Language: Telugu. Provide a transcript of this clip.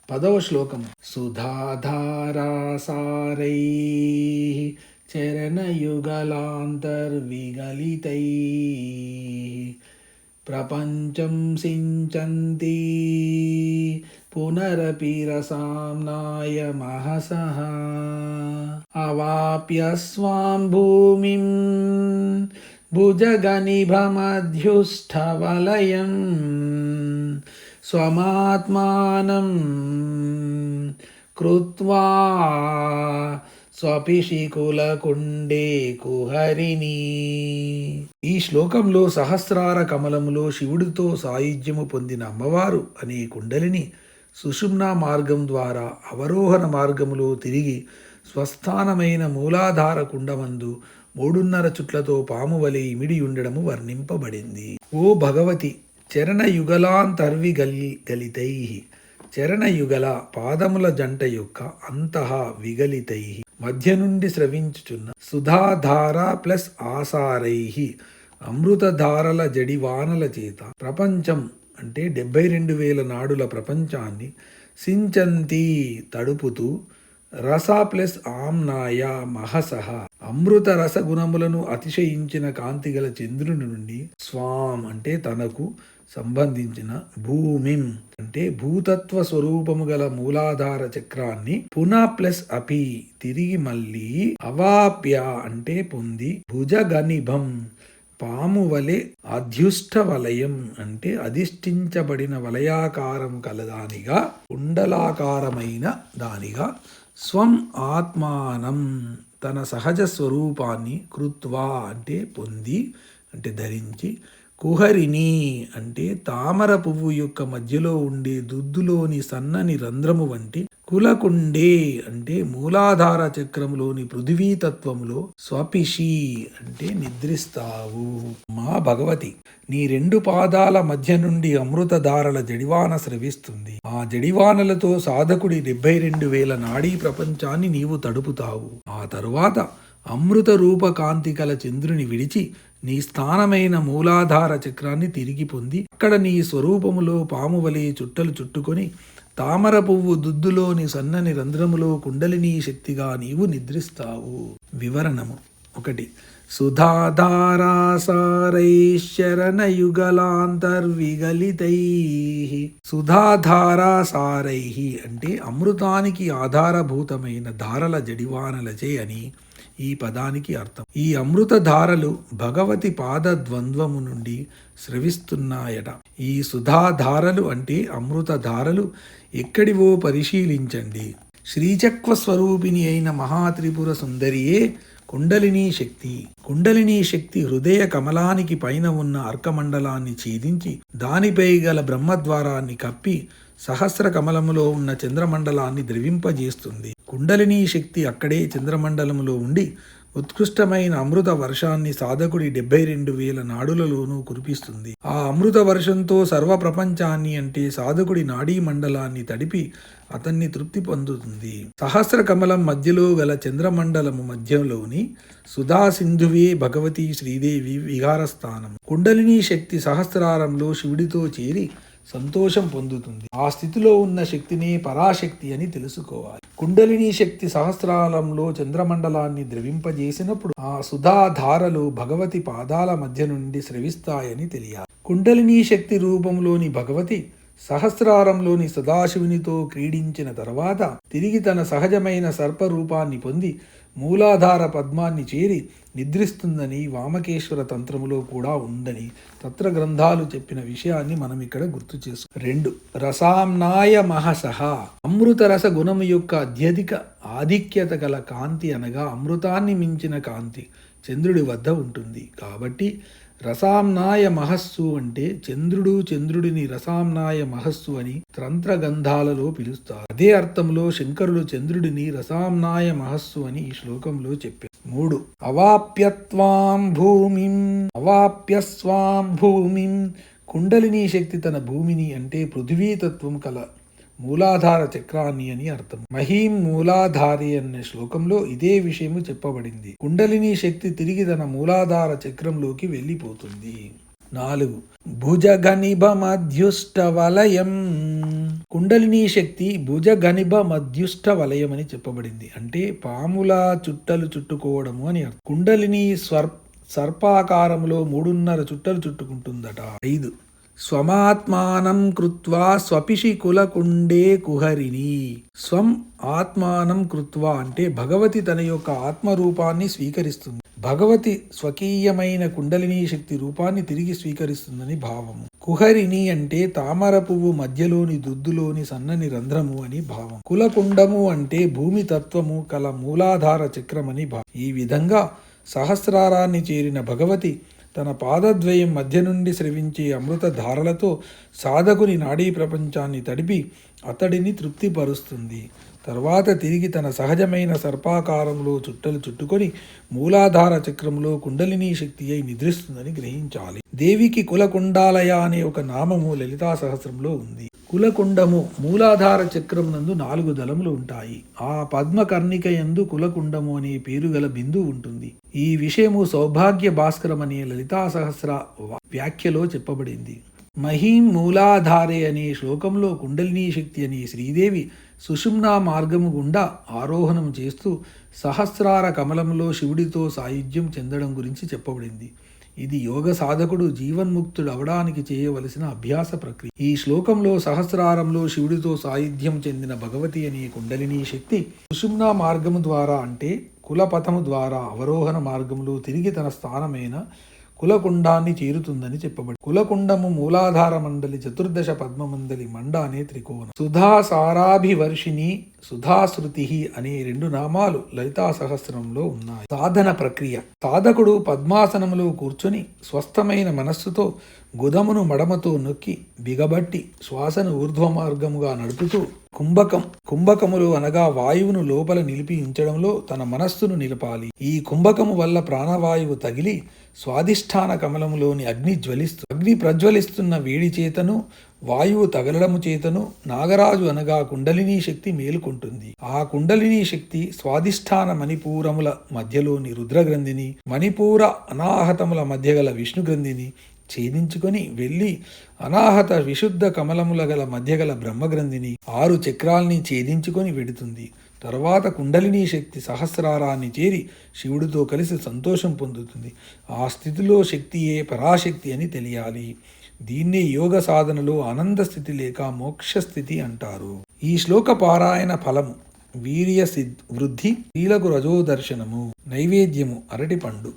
10వ శ్లోకము. సుధాధారాసారై చరణయుగలాంతర్విగలితై ప్రపంచం సించంతి పునరపి రసాంనాయ మహసః అవాప్య స్వాం భూమిం భుజగనిభమధ్యుష్ఠవలయం స్వమాత్మానం కృత్వా స్వపిశికులకుండే కుహరిణి. ఈ శ్లోకంలో సహస్రార కమలములో శివుడితో సాయుధ్యము పొందిన అమ్మవారు అనే కుండలిని సుషుమ్నా మార్గం ద్వారా అవరోహణ మార్గములో తిరిగి స్వస్థానమైన మూలాధార కుండమందు 3.5 చుట్లతో పాము వలె ఇమిడి ఉండడము వర్ణింపబడింది. ఓ భగవతి, చరణయుగలాంతర్విగలితై చరణయుగల పాదముల జంట యొక్క అంతః విగలితై మధ్య నుండి స్రవించుచున్న సుధాధార ప్లస్ ఆసారై అమృతధారల జడివానల చేత ప్రపంచం అంటే 72,000 నాడుల ప్రపంచాన్ని సించంతి తడుపుతూ రస ప్లస్ ఆమ్నాయ మహసః అమృత రసగుణములను అతిశయించిన కాంతిగల చంద్రుని నుండి స్వాం అంటే తనకు సంబంధించిన భూమిం అంటే భూతత్వ స్వరూపము గల మూలాధార చక్రాన్ని పునః అపి తిరిగి మళ్ళీ అవాప్య అంటే పొంది భుజగనిభం పాము వలె అధ్యుష్ట వలయం అంటే అధిష్ఠించబడిన వలయాకారము కలదానిగా కుండలాకారమైన దానిగా స్వం ఆత్మానం తన సహజ స్వరూపాన్ని కృత్వా అంటే పొంది అంటే ధరించి కుహరిణి అంటే తామర పువ్వు యొక్క మధ్యలో ఉండే దుద్దులోని సన్నని రంధ్రము వంటి కులకుండే అంటే మూలాధార చక్రములోని పృథివీతత్వములో స్వపిషి అంటే నిద్రిస్తావు. మా భగవతి, నీ 2 పాదాల మధ్య నుండి అమృతధారల జడివాన స్రవిస్తుంది. ఆ జడివానలతో సాధకుడి 72,000 నాడీ ప్రపంచాన్ని నీవు తడుపుతావు. ఆ తరువాత అమృత రూప కాంతి కల చంద్రుని విడిచి నీ స్థానమైన మూలాధార చక్రాన్ని తిరిగి పొంది అక్కడ నీ స్వరూపములో పాము వలె చుట్టలు చుట్టుకొని తామర పువ్వు దుద్దులోని సన్నని రంధ్రములో కుండలినీ శక్తిగా నీవు నిద్రిస్తావు. వివరణము 1. సుధాధారాసారైశ్చరణయుగలాంతర్విగలితై సుధాధారాసారై అంటే అమృతానికి ఆధారభూతమైన ధారల జడివానలచే అని ఈ పదానికి అర్థం. ఈ అమృత ధారలు భగవతి పాద ద్వంద్వము నుండి స్రవిస్తున్నాయట. ఈ సుధాధారలు అంటే అమృత ధారలు ఎక్కడివో పరిశీలించండి. శ్రీచక్ర స్వరూపిణి అయిన మహాత్రిపుర సుందరియే కుండలినీ శక్తి. కుండలినీ శక్తి హృదయ కమలానికి పైన ఉన్న అర్కమండలాన్ని ఛేదించి దానిపై గల బ్రహ్మద్వారాన్ని కప్పి సహస్ర కమలములో ఉన్న చంద్రమండలాన్ని ద్రవింపజేస్తుంది. కుండలినీ శక్తి అక్కడే చంద్రమండలములో ఉండి ఉత్కృష్టమైన అమృత వర్షాన్ని సాధకుడి 72,000 నాడులలోనూ కురిపిస్తుంది. ఆ అమృత వర్షంతో సర్వ ప్రపంచాన్ని అంటే సాధకుడి నాడీ మండలాన్ని తడిపి అతన్ని తృప్తి పొందుతుంది. సహస్ర కమలం మధ్యలో గల చంద్రమండలము మధ్యలోని సుధాసింధువే భగవతి శ్రీదేవి విహారస్థానం. కుండలినీ శక్తి సహస్రారంలో శివుడితో చేరి సంతోషం పొందుతుంది. ఆ స్థితిలో ఉన్న శక్తిని పరాశక్తి అని తెలుసుకోవాలి. కుండలినీ శక్తి సహస్రాలంలో చంద్రమండలాన్ని ద్రవింపజేసినప్పుడు ఆ సుధాధారలు భగవతి పాదాల మధ్య నుండి స్రవిస్తాయని తెలియాలి. కుండలినీ శక్తి రూపంలోని భగవతి సహస్రారంలోని సదాశివునితో క్రీడించిన తర్వాత తిరిగి తన సహజమైన సర్పరూపాన్ని పొంది మూలాధార పద్మాన్ని చేరి నిద్రిస్తుందని వామకేశ్వర తంత్రములో కూడా ఉందని తత్ర గ్రంథాలు చెప్పిన విషయాన్ని మనం ఇక్కడ గుర్తు చేసుకుంటాం. 2. రసాంనాయ మహసః అమృత రస గుణము యొక్క అత్యధిక ఆధిక్యత గల కాంతి అనగా అమృతాన్ని మించిన కాంతి చంద్రుడి వద్ద ఉంటుంది. కాబట్టి రసాంనాయ మహస్సు అంటే చంద్రుడిని రసాంనాయ మహస్సు అని తంత్రగంధాలలో పిలుస్తారు. అదే అర్థంలో శంకరులు చంద్రుడిని రసాంనాయ మహస్సు అని ఈ శ్లోకంలో చెప్పారు. 3. అవాప్య స్వాం భూమిం కుండలినీ శక్తి తన భూమిని అంటే పృథివీతత్వం కల మూలాధార చక్రాన్ని అని అర్థం. మహీం మూలాధారి అనే శ్లోకంలో ఇదే విషయము చెప్పబడింది. కుండలినీ శక్తి తిరిగి తన మూలాధార చక్రంలోకి వెళ్ళిపోతుంది. 4. భుజగనిభ వలయం. కుండలిని శక్తి భుజగనిభ మధ్యుష్ట వలయం అని చెప్పబడింది. అంటే పాముల చుట్టలు చుట్టుకోవడము అని అర్థం. కుండలిని సర్పాకారంలో 3.5 చుట్టలు చుట్టుకుంటుందట. 5. స్వమాత్మానం కృత్వా స్వపిషి కులకుండే కుహరిని. స్వం ఆత్మానం కృత్వా అంటే భగవతి తన యొక్క ఆత్మరూపాన్ని స్వీకరిస్తుంది. భగవతి స్వకీయమైన కుండలిని శక్తి రూపాన్ని తిరిగి స్వీకరిస్తుందని భావము. కుహరిని అంటే తామర పువ్వు మధ్యలోని దుద్దులోని సన్నని రంధ్రము అని భావం. కులకుండము అంటే భూమి తత్వము కల మూలాధార చక్రమని భావం. ఈ విధంగా సహస్రారాన్ని చేరిన భగవతి తన పాదద్వయం మధ్య నుండి స్రవించే అమృత ధారలతో సాధకుని నాడీ ప్రపంచాన్ని తడిపి అతడిని తృప్తిపరుస్తుంది. తర్వాత తిరిగి తన సహజమైన సర్పాకారంలో చుట్టలు చుట్టుకొని మూలాధార చక్రంలో కుండలిని శక్తి అయి నిద్రిస్తుందని గ్రహించాలి. దేవికి కులకుండాలయ అనే ఒక నామము లలితా సహస్రంలో ఉంది. కులకుండము మూలాధార చక్రం నందు 4 దళములు ఉంటాయి. ఆ పద్మకర్ణిక యందు కులకుండము అనే పేరు గల బిందు ఉంటుంది. ఈ విషయము సౌభాగ్య భాస్కరం అనే లలితా సహస్ర వ్యాఖ్యలో చెప్పబడింది. మహీం మూలాధారే అనే శ్లోకంలో కుండలిని శక్తి అనే శ్రీదేవి సుషుమ్నా మార్గము గుండా ఆరోహణం చేస్తూ సహస్రార కమలంలో శివుడితో సాయుధ్యం చెందడం గురించి చెప్పబడింది. ఇది యోగ సాధకుడు జీవన్ముక్తుడు అవడానికి చేయవలసిన అభ్యాస ప్రక్రియ. ఈ శ్లోకంలో సహస్రారంలో శివుడితో సాయుధ్యం చెందిన భగవతి అనే కుండలిని శక్తి సుషుమ్నా మార్గము ద్వారా అంటే కులపథము ద్వారా అవరోహణ మార్గంలో తిరిగి తన స్థానమైన కులకుండాన్ని చేరుతుందని చెప్పబడి. కులకుండము మూలాధార మండలి చతుర్దశ పద్మమండలి మండ అనే త్రికోణం. సుధా సారాభివర్షిణి సుధాశ్రుతి అనే 2 నామాలు లలితా సహస్రంలో ఉన్నాయి. సాధన ప్రక్రియ. సాధకుడు పద్మాసనములో కూర్చొని స్వస్థమైన మనస్సుతో గుదమును మడమతో నొక్కి బిగబట్టి శ్వాసను ఊర్ధ్వ మార్గముగా నడుపుతూ కుంభకములు అనగా వాయువును లోపల నిలిపి ఉంచడంలో తన మనస్సును నిలపాలి. ఈ కుంభకము వల్ల ప్రాణవాయువు తగిలి స్వాధిష్టాన కమలములోని అగ్ని ప్రజ్వలిస్తున్న వేడి చేతను వాయువు తగలడము చేతను నాగరాజు అనగా కుండలిని శక్తి మేలుకుంటుంది. ఆ కుండలిని శక్తి స్వాధిష్టాన మణిపూరముల మధ్యలోని రుద్రగ్రంథిని, మణిపూర అనాహతముల మధ్య గల విష్ణుగ్రంథిని ఛేదించుకొని వెళ్ళి అనాహత విశుద్ధ కమలముల గల మధ్య గల బ్రహ్మగ్రంథిని 6 చక్రాల్ని ఛేదించుకొని వెడుతుంది. తర్వాత కుండలిని శక్తి సహస్రారాన్ని చేరి శివుడితో కలిసి సంతోషం పొందుతుంది. ఆ స్థితిలో శక్తియే పరాశక్తి అని తెలియాలి. దీన్నే యోగ సాధనలో ఆనంద స్థితి లేక మోక్ష స్థితి అంటారు. ఈ శ్లోక పారాయణ ఫలము వీర్య వృద్ధి, స్త్రీలకు రజోదర్శనము, నైవేద్యము అరటిపండు.